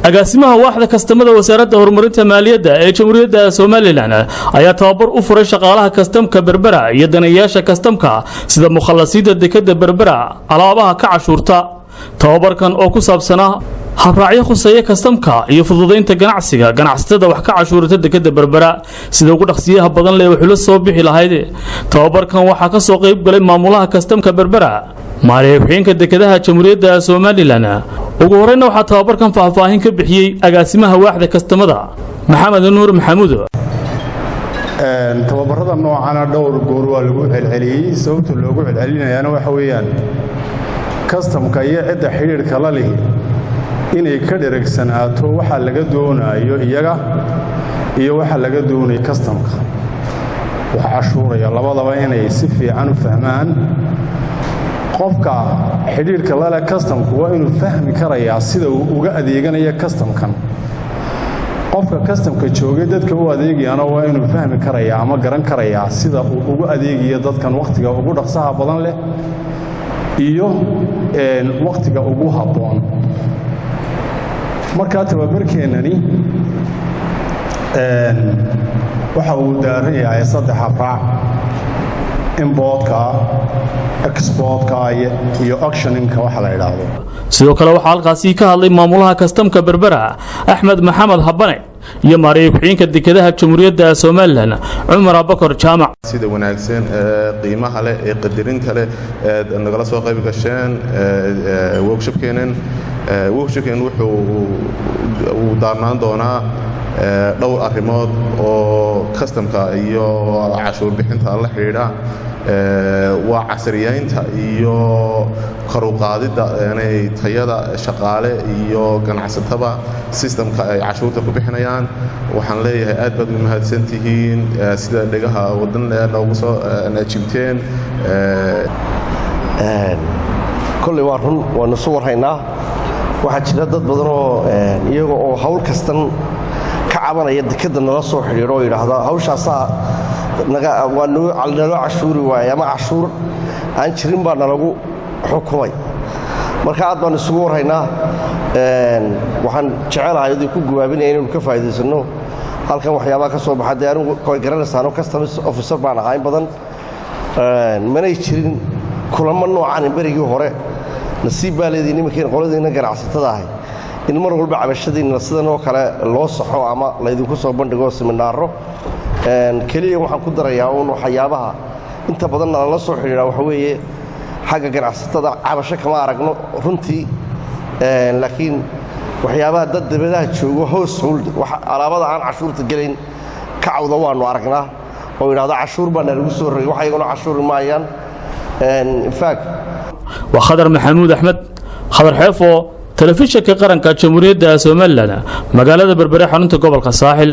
agaasimaha waaxda kastamada wasaaradda horumarinta maaliyadda ee jamhuuriyadda Soomaaliland ayaa tababar u furay shaqaalaha kastamka Berbera iyo daneeyaasha kastamka sida mukhalasiinta dekedda Berbera alaabaha ka cashuurta tababarkan oo ku saabsanaa habraacyo khuseeya kastamka iyo fududeynta ganacsatada wax ka cashuurta dekedda Berbera sida ugu dhaqsiyaha badan leh wuxuu la soo bixi lahayd tababarkan waxa ka soo qayb galay maamulaha kastamka Berbera maareeyayeenka dekedaha jamhuuriyadda Soomaaliland ugu horeyna waxa tababarkan faahfaahin ka bixiyay agaasimaha waaxda kastamada Maxamed Nuur Maxamuud tababarada noocan dhowr goor waa lagu celceliyay sababta loogu celcelinayana waxa weeyaan kastamka iyo cidda xiriirka la leh inay ka dheregsanaato waxa laga doonayo iyaga iyo waxa laga doonayo kastamka waxa cashuuraya labadaba inay si fiican u fahmaan qofka xiriirka la leh kastamku waa inuu fahmi karayaa sida uu uga adeeganayo kastamkan qofka kastamka joogay dadka u adeegayana waa inuu fahmi karayaa ama garan karayaa sida uu ugu adeegayo dadkan waqtiga ugu dhaqsaha badan leh iyo waqtiga ugu habboon marka tababarkeenani waxa uu daaran yahay saddex habraac importka exportka iyo auctioningka waxa la yiraahdo sidoo kale waxa halkaasi ka hadlay maamulaha kastamka Berbera Axmed Maxamed Habane iyo maareeyayeenka dekedaha jamhuuriyadda Soomaaliland Umar Abakar Jaamac sida wanaagsan qiimaha leh ee qadirinta leh nagala soo qayb gasheen workshopkeenan wuxuu daarnaan doonaa dhowr arrimood oo kastamka iyo cashuur bixinta la xiriira waa casriyeynta iyo kor u qaadida inay tayada shaqaale iyo ganacsatada systemka ay cashuurta ku bixinayaan waxaan leeyahay aad baad u mahadsantihiin sida dhegaha wadan noogu soo naajibteen kulli waa run waan soo warhaynaa waxa jira dad badan oo iyaga oo hawl kastan ka cabanaya dekedda nala soo xiriiro yiraahdo hawshaas waa noo cashuuri waay ama cashuur aan jirin baa nalagu xukumay marka aad baan isugu warhaynaa waxaan jecelahay inuu ku gawaabinay inuu ka faa'iideysano halkan waxyaabaha ka soo baxay anigu koy garanaysan customs officer baan ahay badan manay jirin kulamo noocan berigii hore nasiib baa leedahay nimankeen qoladiina ganacsatada ahay in mar walba cabashadiina sidan oo kale loo saxo ama la idinku soo bandhigo seminaaro kaliya waxaan ku darayaa waxyaabaha inta badan la soo xiriira waxa weeye xagga ganacsatada cabasho kama aragno runtii laakiin waxyaabaha dad dibadaha joogo household waxa alaabada aan cashuurta gelin ka cawda waanu aragnaa oo yiraahdo cashuur baa lagu soo rogay waxa iyaguna cashuur maayaan in fact wa Khadar Maxamuud Axmed Khadar Xeefo telefishinka qaranka jamhuuriyadda Soomaaliland magaalada Berbera xarunta gobolka Saaxil